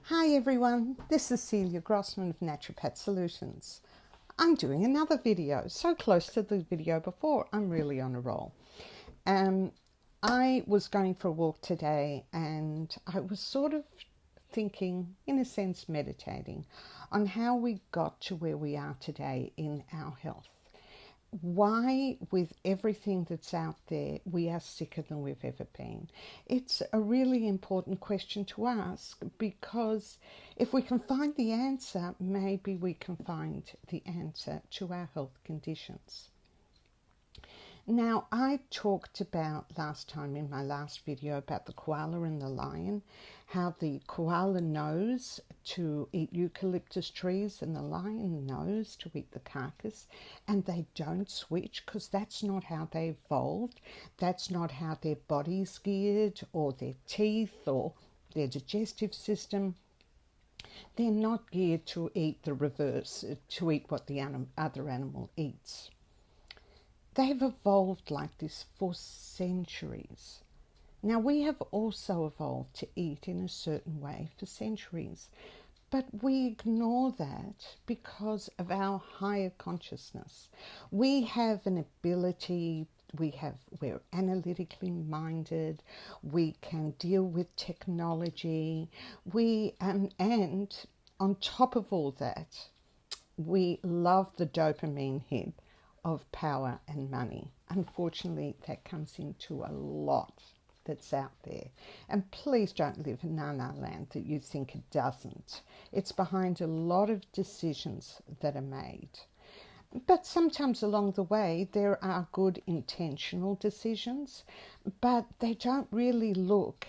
Hi everyone, this is Celia Grossman of Naturopath Solutions. I'm doing another video, so close to the video before, I'm really on a roll. I was going for a walk today and I was sort of thinking, in a sense meditating, on how we got to where we are today in our health. Why, with everything that's out there, we are sicker than we've ever been. It's a really important question to ask, because if we can find the answer, maybe we can find the answer to our health conditions. Now, I talked about last time in my last video about the koala and the lion, how the koala knows to eat eucalyptus trees and the lion knows to eat the carcass, and they don't switch because that's not how they evolved. That's not how their body's geared, or their teeth, or their digestive system. They're not geared to eat the reverse, to eat what the other animal eats. They've evolved like this for centuries. Now, we have also evolved to eat in a certain way for centuries, but we ignore that because of our higher consciousness. We have an ability, we're analytically minded, we can deal with technology, and on top of all that, we love the dopamine hit of power and money. Unfortunately, that comes into a lot that's out there. And please don't live in na-na land that you think it doesn't. It's behind a lot of decisions that are made. But sometimes along the way, there are good intentional decisions, but they don't really look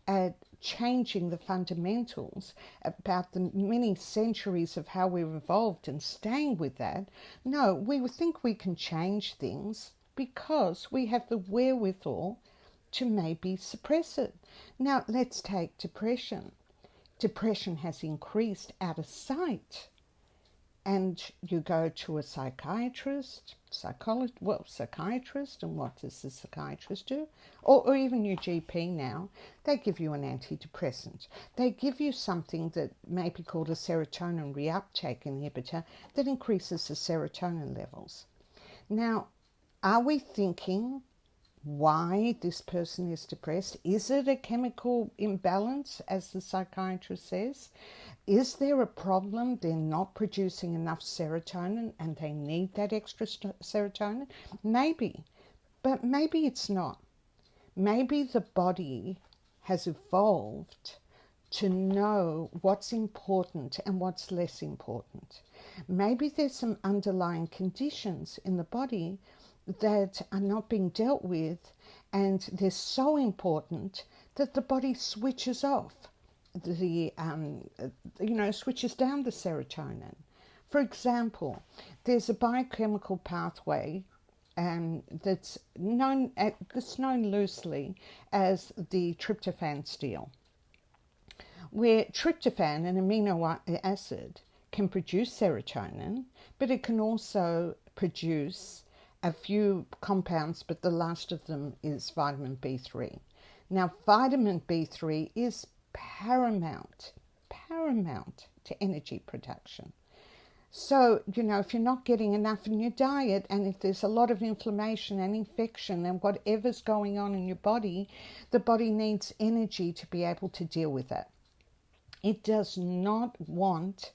at changing the fundamentals about the many centuries of how we've evolved and staying with that. No, we think we can change things because we have the wherewithal to maybe suppress it. Now, let's take depression. Depression has increased out of sight. And you go to a psychiatrist, and what does the psychiatrist do? Or even your GP now, they give you an antidepressant. They give you something that may be called a serotonin reuptake inhibitor that increases the serotonin levels. Now, are we thinking why this person is depressed? Is it a chemical imbalance, as the psychiatrist says? Is there a problem? They're not producing enough serotonin and they need that extra serotonin? Maybe, but maybe it's not. Maybe the body has evolved to know what's important and what's less important. Maybe there's some underlying conditions in the body that are not being dealt with, and they're so important that the body switches off switches down the serotonin. For example, there's a biochemical pathway that's known loosely as the tryptophan steal, where tryptophan, an amino acid, can produce serotonin, but it can also produce a few compounds, but the last of them is vitamin B3. Now, vitamin B3 is paramount to energy production. So, if you're not getting enough in your diet, and if there's a lot of inflammation and infection and whatever's going on in your body, the body needs energy to be able to deal with it. It does not want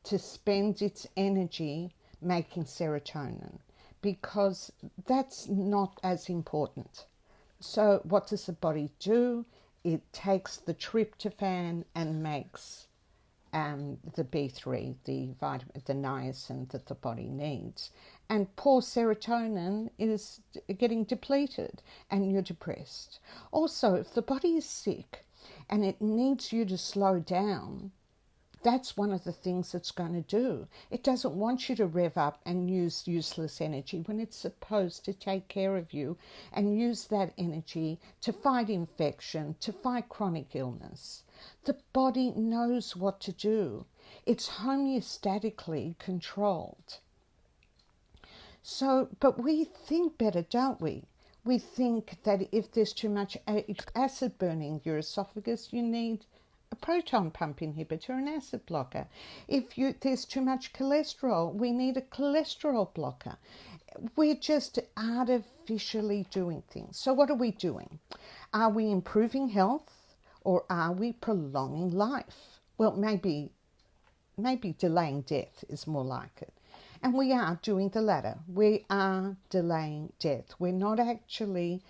to spend its energy making serotonin, because that's not as important. So what does the body do? It takes the tryptophan and makes the B3, the niacin that the body needs. And poor serotonin is getting depleted and you're depressed. Also, if the body is sick and it needs you to slow down, that's one of the things it's going to do. It doesn't want you to rev up and use useless energy when it's supposed to take care of you and use that energy to fight infection, to fight chronic illness. The body knows what to do. It's homeostatically controlled. So, but we think better, don't we? We think that if there's too much acid burning your esophagus, you need a proton pump inhibitor, an acid blocker. If there's too much cholesterol, we need a cholesterol blocker. We're just artificially doing things. So what are we doing? Are we improving health or are we prolonging life? Well, maybe delaying death is more like it. And we are doing the latter. We are delaying death. We're not actually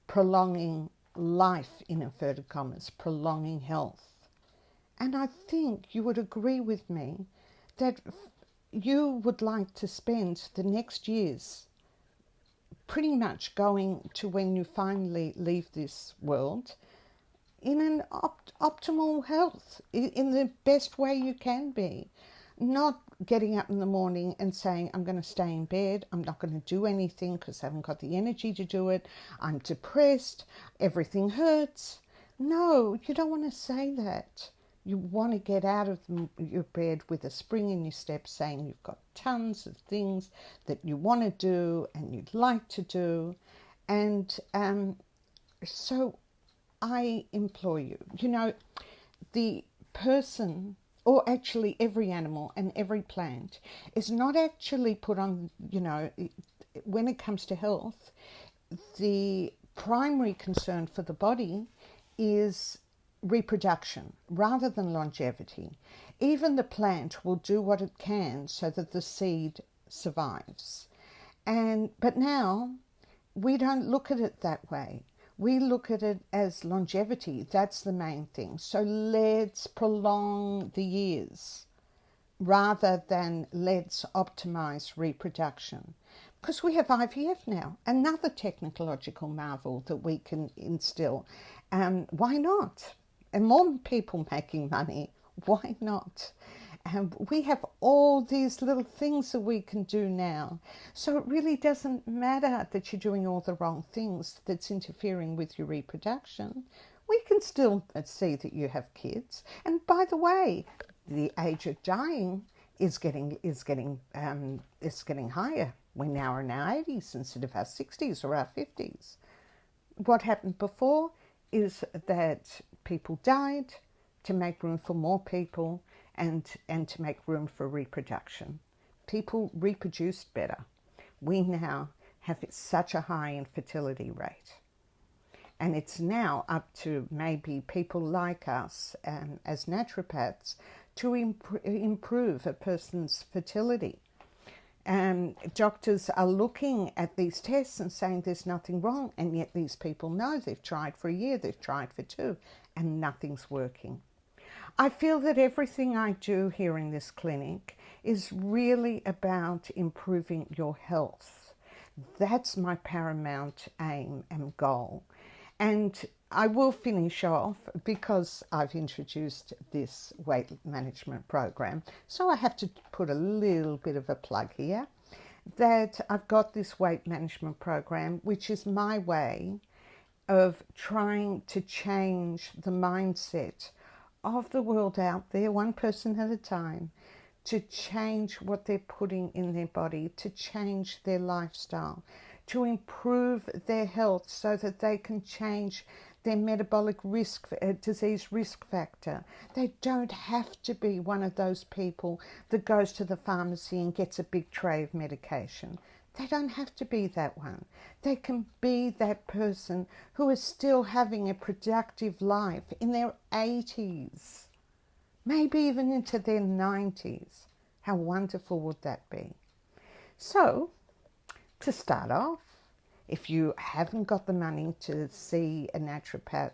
prolonging life, in inverted commas, prolonging health. And I think you would agree with me that you would like to spend the next years pretty much going to when you finally leave this world in an optimal health, in the best way you can be. Not getting up in the morning and saying, I'm going to stay in bed, I'm not going to do anything because I haven't got the energy to do it, I'm depressed, everything hurts. No, you don't want to say that. You want to get out of your bed with a spring in your step, saying you've got tons of things that you want to do and you'd like to do. And so I implore you, the person, or actually every animal and every plant, is not actually put on, when it comes to health, the primary concern for the body is reproduction rather than longevity. Even the plant will do what it can so that the seed survives. But now we don't look at it that way. We look at it as longevity. That's the main thing. So let's prolong the years rather than let's optimize reproduction. Because we have IVF now, another technological marvel that we can instill. Why not? And more people making money, why not? We have all these little things that we can do now. So it really doesn't matter that you're doing all the wrong things that's interfering with your reproduction. We can still see that you have kids. And by the way, the age of dying is getting higher. We now are in our 80s instead of our 60s or our 50s. What happened before is that people died to make room for more people and to make room for reproduction. People reproduced better. We now have such a high infertility rate. And it's now up to maybe people like us as naturopaths to improve a person's fertility. Doctors are looking at these tests and saying there's nothing wrong, and yet these people know they've tried for a year, they've tried for 2, and nothing's working. I feel that everything I do here in this clinic is really about improving your health. That's my paramount aim and goal. And I will finish off, because I've introduced this weight management program, so I have to put a little bit of a plug here, that I've got this weight management program, which is my way of trying to change the mindset of the world out there, one person at a time, to change what they're putting in their body, to change their lifestyle, to improve their health so that they can change their metabolic disease risk factor. They don't have to be one of those people that goes to the pharmacy and gets a big tray of medication. They don't have to be that one. They can be that person who is still having a productive life in their 80s, maybe even into their 90s. How wonderful would that be? So, to start off, if you haven't got the money to see a naturopath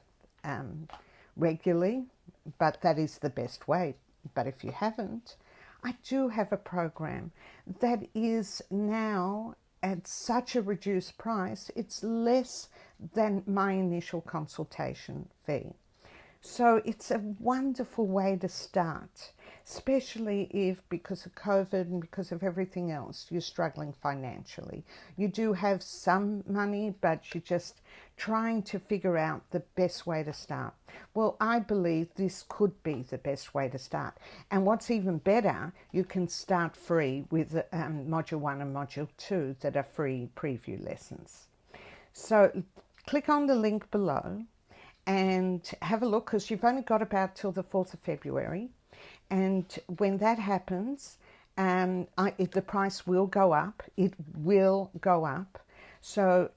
regularly, but that is the best way, but if you haven't, I do have a program that is now at such a reduced price, it's less than my initial consultation fee. So it's a wonderful way to start, especially if, because of COVID and because of everything else, you're struggling financially. You do have some money, but you're just trying to figure out the best way to start. Well, I believe this could be the best way to start. And what's even better, you can start free with Module 1 and Module 2 that are free preview lessons. So click on the link below and have a look, because you've only got about till the 4th of February. And when that happens, the price will go up. It will go up. So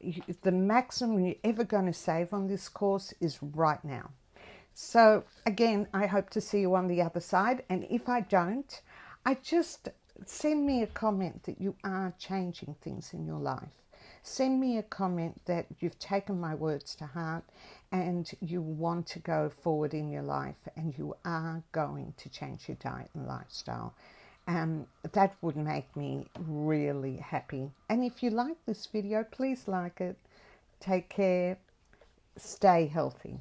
the maximum you're ever going to save on this course is right now. So again, I hope to see you on the other side. And if I don't, just send me a comment that you are changing things in your life. Send me a comment that you've taken my words to heart and you want to go forward in your life and you are going to change your diet and lifestyle. That would make me really happy. And if you like this video, please like it. Take care. Stay healthy.